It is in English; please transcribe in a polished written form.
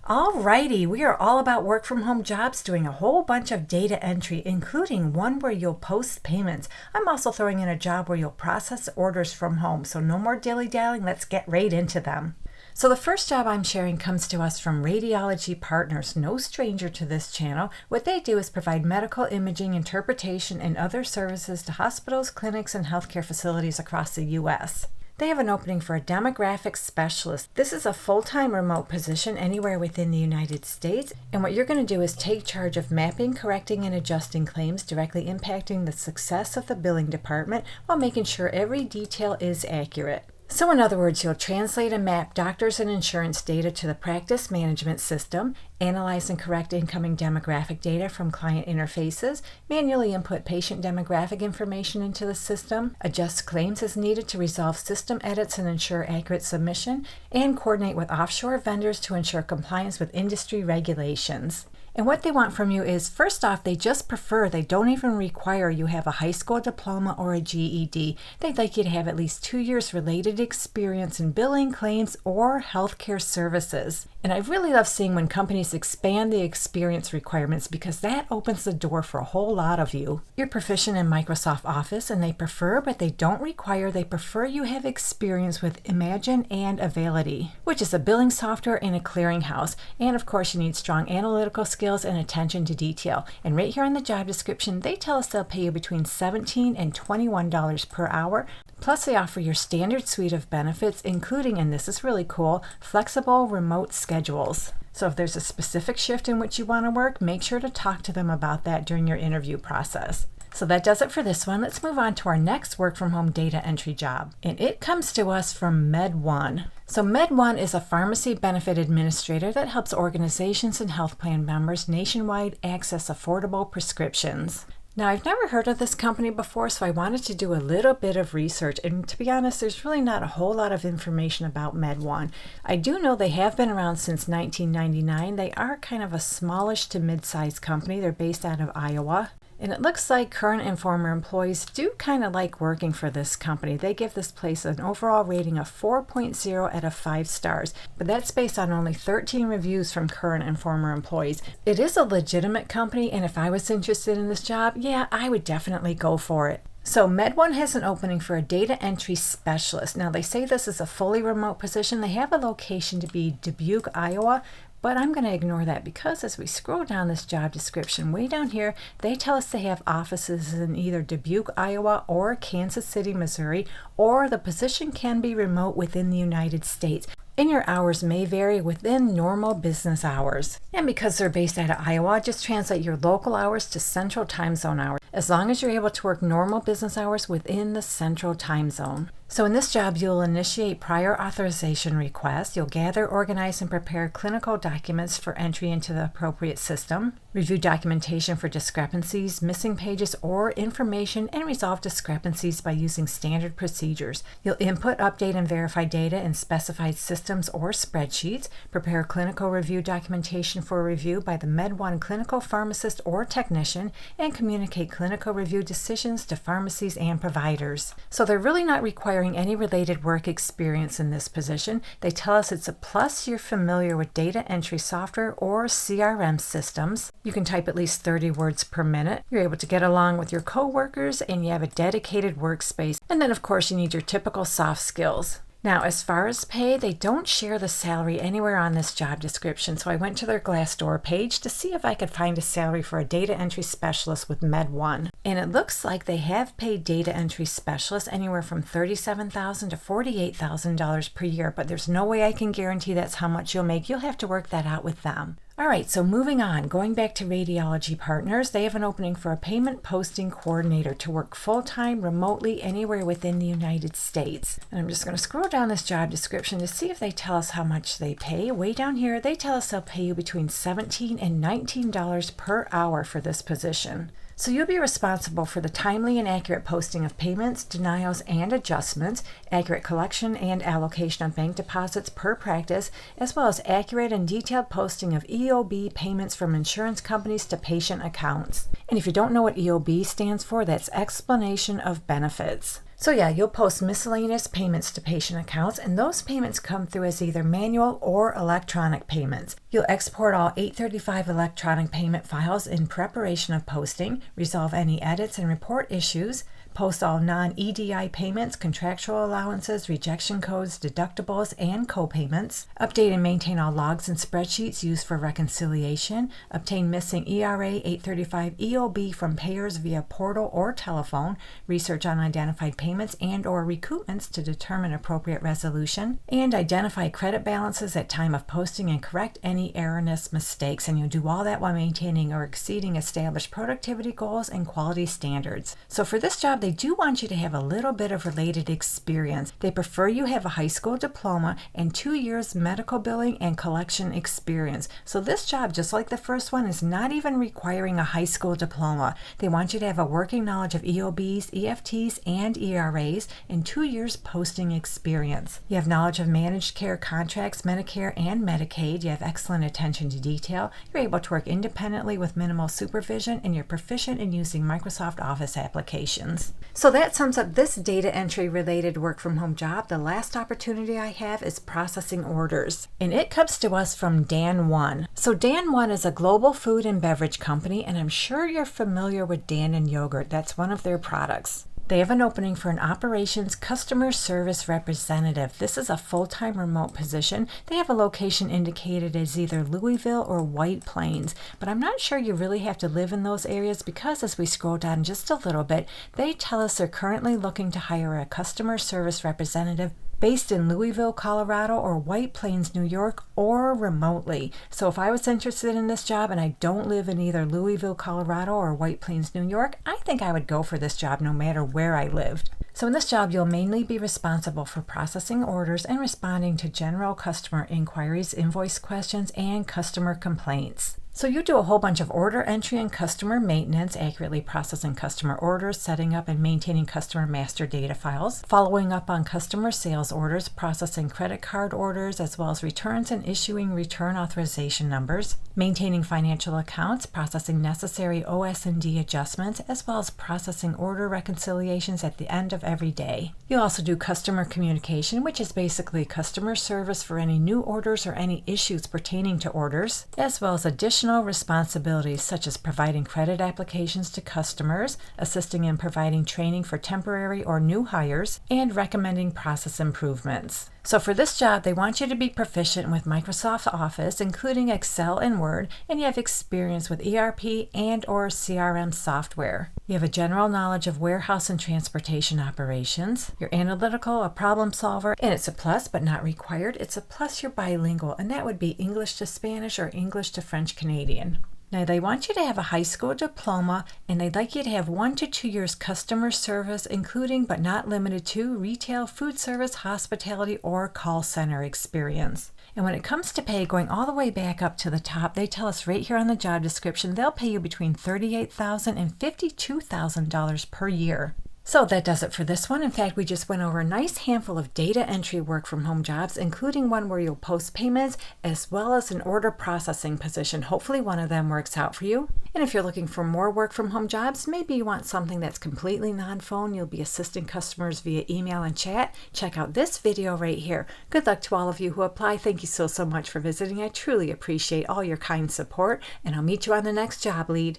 Alrighty, we are all about work from home jobs, doing a whole bunch of data entry, including one where you'll post payments. I'm also throwing in a job where you'll process orders from home, so no more dilly-dallying, let's get right into them. So the first job I'm sharing comes to us from Radiology Partners, no stranger to this channel. What they do is provide medical imaging, interpretation, and other services to hospitals, clinics, and healthcare facilities across the U.S. They have an opening for a demographic specialist. This is a full-time remote position anywhere within the United States. And what you're going to do is take charge of mapping, correcting, and adjusting claims, directly impacting the success of the billing department while making sure every detail is accurate. So in other words, you'll translate and map doctors and insurance data to the practice management system, analyze and correct incoming demographic data from client interfaces, manually input patient demographic information into the system, adjust claims as needed to resolve system edits and ensure accurate submission, and coordinate with offshore vendors to ensure compliance with industry regulations. And what they want from you is, first off, they just prefer, they don't even require you have a high school diploma or a GED. They'd like you to have at least 2 years related experience in billing, claims, or healthcare services. And I really love seeing when companies expand the experience requirements because that opens the door for a whole lot of you. You're proficient in Microsoft Office, and they prefer, but they don't require, they prefer you have experience with Imagine and Availalbe, which is a billing software and a clearinghouse. And of course, you need strong analytical skills and attention to detail. And right here on the job description, they tell us they'll pay you between $17 and $21 per hour. Plus, they offer your standard suite of benefits, including, and this is really cool, flexible remote schedules. So if there's a specific shift in which you want to work, make sure to talk to them about that during your interview process. So that does it for this one. Let's move on to our next work from home data entry job. And it comes to us from Med1. So Med1 is a pharmacy benefit administrator that helps organizations and health plan members nationwide access affordable prescriptions. Now, I've never heard of this company before, so I wanted to do a little bit of research. And to be honest, there's really not a whole lot of information about Med1. I do know they have been around since 1999. They are kind of a smallish to mid-sized company. They're based out of Iowa. And it looks like current and former employees do kind of like working for this company. They give this place an overall rating of 4.0 out of 5 stars, but that's based on only 13 reviews from current and former employees. It is a legitimate company, and if I was interested in this job, yeah, I would definitely go for it. So Med1 has an opening for a data entry specialist. Now, they say this is a fully remote position. They have a location to be Dubuque, Iowa, but I'm going to ignore that because as we scroll down this job description, way down here, they tell us they have offices in either Dubuque, Iowa, or Kansas City, Missouri, or the position can be remote within the United States. And your hours may vary within normal business hours. And because they're based out of Iowa, just translate your local hours to Central Time Zone hours, as long as you're able to work normal business hours within the Central Time Zone. So in this job, you'll initiate prior authorization requests, you'll gather, organize, and prepare clinical documents for entry into the appropriate system, review documentation for discrepancies, missing pages, or information, and resolve discrepancies by using standard procedures. You'll input, update, and verify data in specified systems or spreadsheets, prepare clinical review documentation for review by the Med1 clinical pharmacist or technician, and communicate clinical review decisions to pharmacies and providers. So they're really not requiring any related work experience in this position. They tell us it's a plus you're familiar with data entry software or CRM systems. You can type at least 30 words per minute. You're able to get along with your coworkers, and you have a dedicated workspace. And then, of course, you need your typical soft skills. Now, as far as pay, they don't share the salary anywhere on this job description, so I went to their Glassdoor page to see if I could find a salary for a data entry specialist with Med1. And it looks like they have paid data entry specialists anywhere from $37,000 to $48,000 per year, but there's no way I can guarantee that's how much you'll make. You'll have to work that out with them. All right, so moving on, going back to Radiology Partners, they have an opening for a payment posting coordinator to work full-time remotely anywhere within the United States. And I'm just going to scroll down this job description to see if they tell us how much they pay. Way down here, they tell us they'll pay you between $17 and $19 per hour for this position. So you'll be responsible for the timely and accurate posting of payments, denials, and adjustments, accurate collection and allocation of bank deposits per practice, as well as accurate and detailed posting of EOB payments from insurance companies to patient accounts. And if you don't know what EOB stands for, that's Explanation of Benefits. So yeah, you'll post miscellaneous payments to patient accounts, and those payments come through as either manual or electronic payments. You'll export all 835 electronic payment files in preparation of posting, resolve any edits and report issues, post all non-EDI payments, contractual allowances, rejection codes, deductibles, and co-payments, update and maintain all logs and spreadsheets used for reconciliation, obtain missing ERA 835 EOB from payers via portal or telephone, research unidentified payments and or recoupments to determine appropriate resolution, and identify credit balances at time of posting and correct any erroneous mistakes. And you'll do all that while maintaining or exceeding established productivity goals and quality standards. So for this job, they do want you to have a little bit of related experience. They prefer you have a high school diploma and 2 years medical billing and collection experience. So this job, just like the first one, is not even requiring a high school diploma. They want you to have a working knowledge of EOBs, EFTs, and ERAs and 2 years posting experience. You have knowledge of managed care contracts, Medicare, and Medicaid. You have excellent attention to detail. You're able to work independently with minimal supervision, and you're proficient in using Microsoft Office applications. So that sums up this data entry related work from home job. The last opportunity I have is processing orders, and it comes to us from Dan One. So Dan One is a global food and beverage company, and I'm sure you're familiar with Dannon yogurt. That's one of their products. They have an opening for an operations customer service representative. This is a full-time remote position. They have a location indicated as either Louisville or White Plains, but I'm not sure you really have to live in those areas because as we scroll down just a little bit, they tell us they're currently looking to hire a customer service representative based in Louisville, Colorado, or White Plains, New York, or remotely. So if I was interested in this job and I don't live in either Louisville, Colorado, or White Plains, New York, I think I would go for this job no matter where I lived. So in this job, you'll mainly be responsible for processing orders and responding to general customer inquiries, invoice questions, and customer complaints. So you do a whole bunch of order entry and customer maintenance, accurately processing customer orders, setting up and maintaining customer master data files, following up on customer sales orders, processing credit card orders, as well as returns and issuing return authorization numbers, maintaining financial accounts, processing necessary OS&D adjustments, as well as processing order reconciliations at the end of every day. You'll also do customer communication, which is basically customer service for any new orders or any issues pertaining to orders, as well as additional responsibilities such as providing credit applications to customers, assisting in providing training for temporary or new hires, and recommending process improvements. So for this job, they want you to be proficient with Microsoft Office, including Excel and Word, and you have experience with ERP and or CRM software. You have a general knowledge of warehouse and transportation operations. You're analytical, a problem solver, and it's a plus but not required. It's a plus you're bilingual, and that would be English to Spanish or English to French Canadian. Now, they want you to have a high school diploma, and they'd like you to have 1 to 2 years customer service, including but not limited to retail, food service, hospitality, or call center experience. And when it comes to pay, going all the way back up to the top, they tell us right here on the job description, they'll pay you between $38,000 and $52,000 per year. So that does it for this one. In fact, we just went over a nice handful of data entry work from home jobs, including one where you'll post payments, as well as an order processing position. Hopefully one of them works out for you. And if you're looking for more work from home jobs, maybe you want something that's completely non-phone, you'll be assisting customers via email and chat, check out this video right here. Good luck to all of you who apply. Thank you so much for visiting. I truly appreciate all your kind support, and I'll meet you on the next job lead.